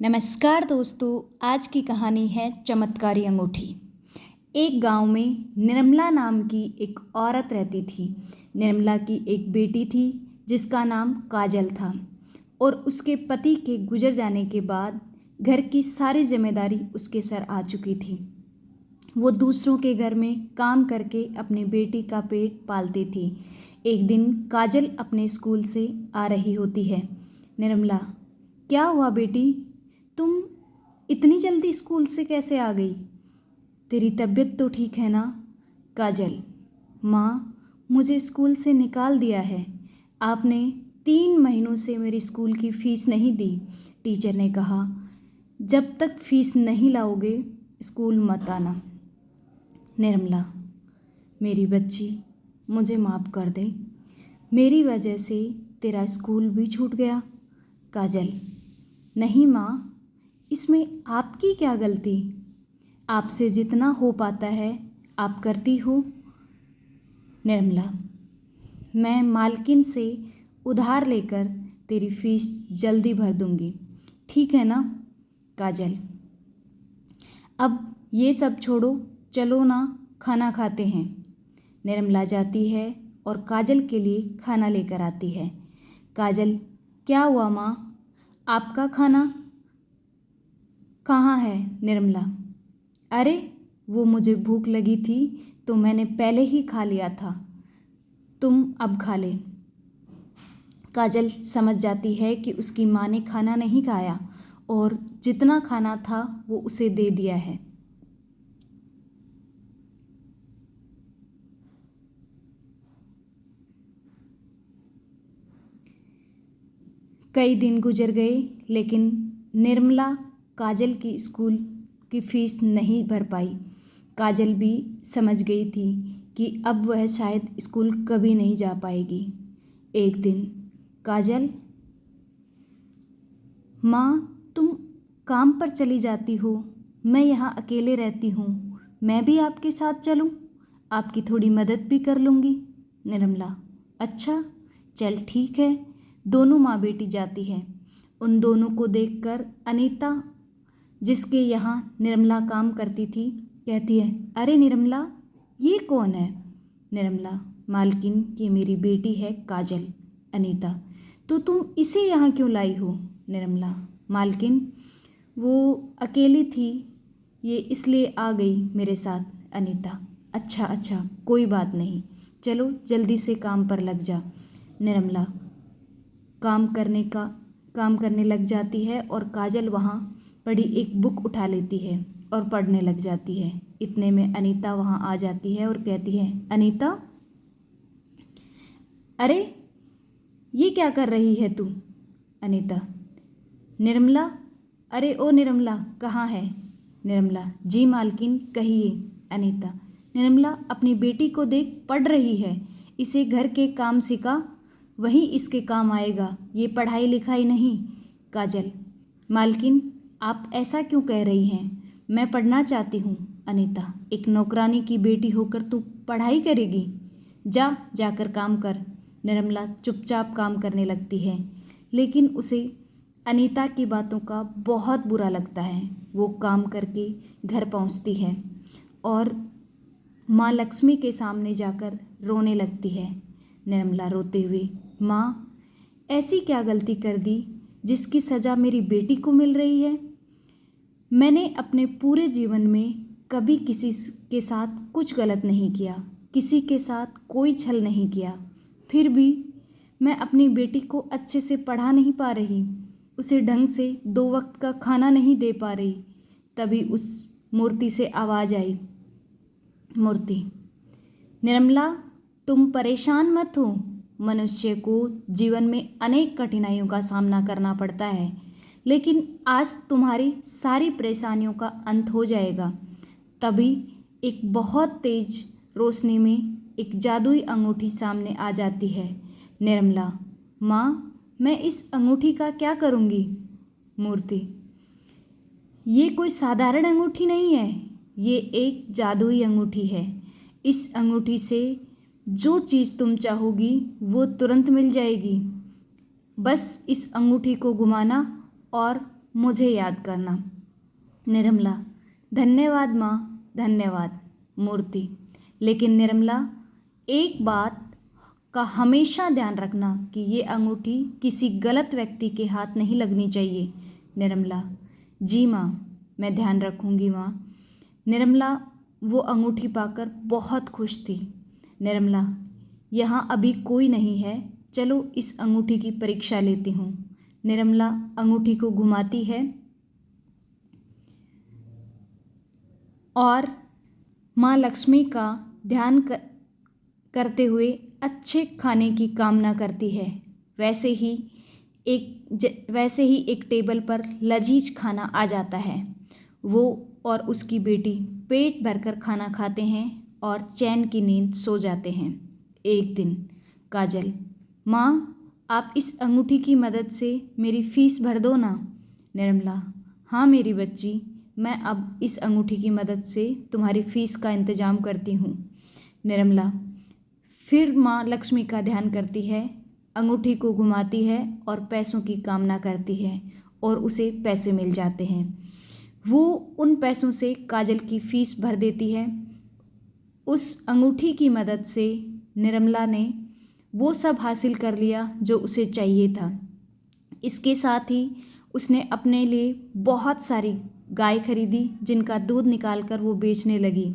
नमस्कार दोस्तों, आज की कहानी है चमत्कारी अंगूठी। एक गांव में निर्मला नाम की एक औरत रहती थी। निर्मला की एक बेटी थी जिसका नाम काजल था और उसके पति के गुजर जाने के बाद घर की सारी जिम्मेदारी उसके सर आ चुकी थी। वो दूसरों के घर में काम करके अपनी बेटी का पेट पालती थी। एक दिन काजल अपने स्कूल से आ रही होती है। निर्मला, क्या हुआ बेटी? तुम इतनी जल्दी स्कूल से कैसे आ गई? तेरी तबीयत तो ठीक है ना? काजल, माँ, मुझे स्कूल से निकाल दिया है। आपने 3 महीनों से मेरी स्कूल की फ़ीस नहीं दी। टीचर ने कहा, जब तक फ़ीस नहीं लाओगे स्कूल मत आना। निर्मला, मेरी बच्ची, मुझे माफ़ कर दे। मेरी वजह से तेरा स्कूल भी छूट गया। काजल, नहीं माँ, इसमें आपकी क्या गलती? आपसे जितना हो पाता है आप करती हो। निर्मला, मैं मालकिन से उधार लेकर तेरी फीस जल्दी भर दूंगी, ठीक है ना? काजल, अब ये सब छोड़ो, चलो ना खाना खाते हैं। निर्मला जाती है और काजल के लिए खाना लेकर आती है। काजल, क्या हुआ माँ? आपका खाना कहाँ है? निर्मला, अरे वो मुझे भूख लगी थी तो मैंने पहले ही खा लिया था, तुम अब खा ले। काजल समझ जाती है कि उसकी माँ ने खाना नहीं खाया और जितना खाना था वो उसे दे दिया है। कई दिन गुजर गए लेकिन निर्मला काजल की स्कूल की फ़ीस नहीं भर पाई। काजल भी समझ गई थी कि अब वह शायद स्कूल कभी नहीं जा पाएगी। एक दिन, काजल, माँ, तुम काम पर चली जाती हो, मैं यहाँ अकेले रहती हूँ, मैं भी आपके साथ चलूँ? आपकी थोड़ी मदद भी कर लूँगी। निर्मला, अच्छा, चल ठीक है। दोनों माँ बेटी जाती हैं। उन दोनों को देखकर अनीता, जिसके यहाँ निर्मला काम करती थी, कहती है, अरे निर्मला, ये कौन है? निर्मला, मालकिन, ये मेरी बेटी है काजल। अनीता, तो तुम इसे यहाँ क्यों लाई हो? निर्मला, मालकिन, वो अकेली थी, ये इसलिए आ गई मेरे साथ। अनीता, अच्छा अच्छा, कोई बात नहीं, चलो जल्दी से काम पर लग जा। निर्मला काम करने लग जाती है और काजल वहाँ पड़ी एक बुक उठा लेती है और पढ़ने लग जाती है। इतने में अनीता वहाँ आ जाती है और कहती है, अनीता, अरे ये क्या कर रही है तू? अनीता, निर्मला, अरे ओ निर्मला, कहाँ है? निर्मला, जी मालकिन, कहिए। अनीता, निर्मला अपनी बेटी को देख, पढ़ रही है, इसे घर के काम सिखा, वही इसके काम आएगा, ये पढ़ाई लिखाई नहीं। काजल, मालकिन, आप ऐसा क्यों कह रही हैं? मैं पढ़ना चाहती हूँ। अनीता, एक नौकरानी की बेटी होकर तू पढ़ाई करेगी? जाकर काम कर। निर्मला चुपचाप काम करने लगती है लेकिन उसे अनीता की बातों का बहुत बुरा लगता है। वो काम करके घर पहुंचती है और माँ लक्ष्मी के सामने जाकर रोने लगती है। निर्मला रोते हुए, माँ, ऐसी क्या गलती कर दी जिसकी सज़ा मेरी बेटी को मिल रही है? मैंने अपने पूरे जीवन में कभी किसी के साथ कुछ गलत नहीं किया, किसी के साथ कोई छल नहीं किया, फिर भी मैं अपनी बेटी को अच्छे से पढ़ा नहीं पा रही, उसे ढंग से 2 वक्त का खाना नहीं दे पा रही। तभी उस मूर्ति से आवाज़ आई। मूर्ति, निर्मला, तुम परेशान मत हो। मनुष्य को जीवन में अनेक कठिनाइयों का सामना करना पड़ता है, लेकिन आज तुम्हारी सारी परेशानियों का अंत हो जाएगा। तभी एक बहुत तेज रोशनी में एक जादुई अंगूठी सामने आ जाती है। निर्मला, माँ, मैं इस अंगूठी का क्या करूँगी? मूर्ति, ये कोई साधारण अंगूठी नहीं है, ये एक जादुई अंगूठी है। इस अंगूठी से जो चीज़ तुम चाहोगी वो तुरंत मिल जाएगी। बस इस अंगूठी को घुमाना और मुझे याद करना। निर्मला, धन्यवाद माँ, धन्यवाद। मूर्ति, लेकिन निर्मला, एक बात का हमेशा ध्यान रखना कि ये अंगूठी किसी गलत व्यक्ति के हाथ नहीं लगनी चाहिए। निर्मला, जी माँ, मैं ध्यान रखूँगी माँ। निर्मला वो अंगूठी पाकर बहुत खुश थी। निर्मला, यहाँ अभी कोई नहीं है, चलो इस अंगूठी की परीक्षा लेती हूँ। निर्मला अंगूठी को घुमाती है और माँ लक्ष्मी का ध्यान करते हुए अच्छे खाने की कामना करती है। वैसे ही एक टेबल पर लजीज खाना आ जाता है। वो और उसकी बेटी पेट भरकर खाना खाते हैं और चैन की नींद सो जाते हैं। एक दिन काजल, माँ, आप इस अंगूठी की मदद से मेरी फीस भर दो ना। निर्मला, हाँ मेरी बच्ची, मैं अब इस अंगूठी की मदद से तुम्हारी फीस का इंतज़ाम करती हूँ। निर्मला फिर माँ लक्ष्मी का ध्यान करती है, अंगूठी को घुमाती है और पैसों की कामना करती है और उसे पैसे मिल जाते हैं। वो उन पैसों से काजल की फ़ीस भर देती है। उस अंगूठी की मदद से निर्मला ने वो सब हासिल कर लिया जो उसे चाहिए था। इसके साथ ही उसने अपने लिए बहुत सारी गाय खरीदी जिनका दूध निकालकर वो बेचने लगी।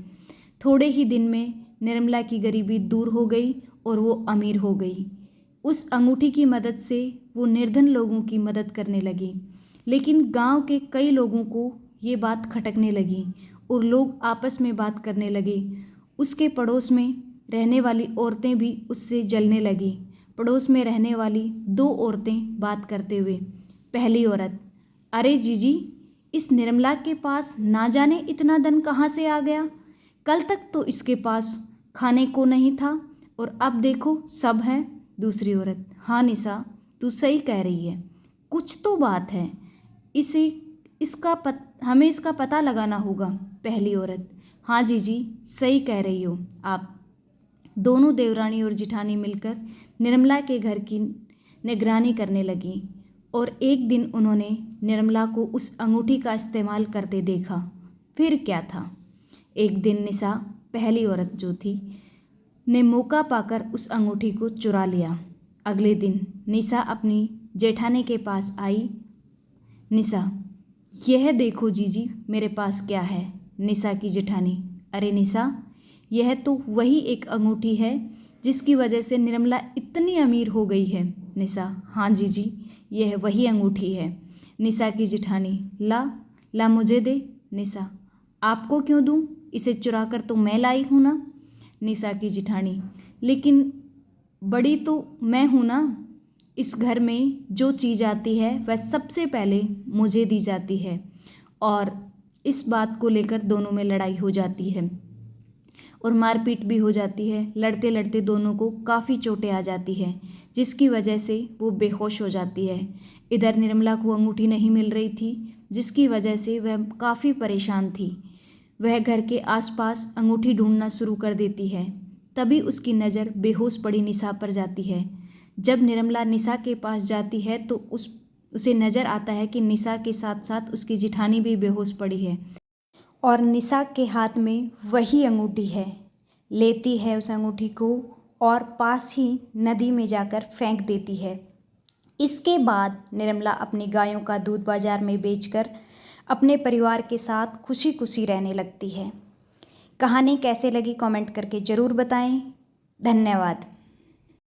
थोड़े ही दिन में निर्मला की गरीबी दूर हो गई और वो अमीर हो गई। उस अंगूठी की मदद से वो निर्धन लोगों की मदद करने लगी। लेकिन गांव के कई लोगों को ये बात खटकने लगी और लोग आपस में बात करने लगे। उसके पड़ोस में रहने वाली औरतें भी उससे जलने लगी। पड़ोस में रहने वाली दो औरतें बात करते हुए। पहली औरत, अरे जीजी, इस निर्मला के पास ना जाने इतना धन कहाँ से आ गया। कल तक तो इसके पास खाने को नहीं था और अब देखो सब है। दूसरी औरत, हाँ निशा, तू सही कह रही है, कुछ तो बात है, हमें इसका पता लगाना होगा। पहली औरत, हाँ जीजी, सही कह रही हो आप। दोनों देवरानी और जिठानी मिलकर निर्मला के घर की निगरानी करने लगी और एक दिन उन्होंने निर्मला को उस अंगूठी का इस्तेमाल करते देखा। फिर क्या था, एक दिन निशा, पहली औरत जो थी, ने मौका पाकर उस अंगूठी को चुरा लिया। अगले दिन निशा अपनी जेठानी के पास आई। निशा, यह देखो जीजी, मेरे पास क्या है। निशा की जेठानी, अरे निशा, यह तो वही एक अंगूठी है जिसकी वजह से निर्मला इतनी अमीर हो गई है। निशा, हाँ जीजी, यह वही अंगूठी है। निशा की जेठानी, ला मुझे दे। निशा, आपको क्यों दूँ, इसे चुरा कर तो मैं लाई हूँ ना। निशा की जेठानी, लेकिन बड़ी तो मैं हूँ ना। इस घर में जो चीज़ आती है वह सबसे पहले मुझे दी जाती है। और इस बात को लेकर दोनों में लड़ाई हो जाती है और मारपीट भी हो जाती है। लड़ते लड़ते दोनों को काफ़ी चोटें आ जाती है जिसकी वजह से वो बेहोश हो जाती है। इधर निर्मला को अंगूठी नहीं मिल रही थी जिसकी वजह से वह काफ़ी परेशान थी। वह घर के आसपास अंगूठी ढूंढना शुरू कर देती है। तभी उसकी नज़र बेहोश पड़ी निशा पर जाती है। जब निर्मला निशा के पास जाती है तो उसे नज़र आता है कि निशा के साथ साथ उसकी जेठानी भी बेहोश पड़ी है और निशा के हाथ में वही अंगूठी है। लेती है उस अंगूठी को और पास ही नदी में जाकर फेंक देती है। इसके बाद निर्मला अपनी गायों का दूध बाजार में बेचकर अपने परिवार के साथ खुशी खुशी रहने लगती है। कहानी कैसे लगी कमेंट करके ज़रूर बताएं। धन्यवाद।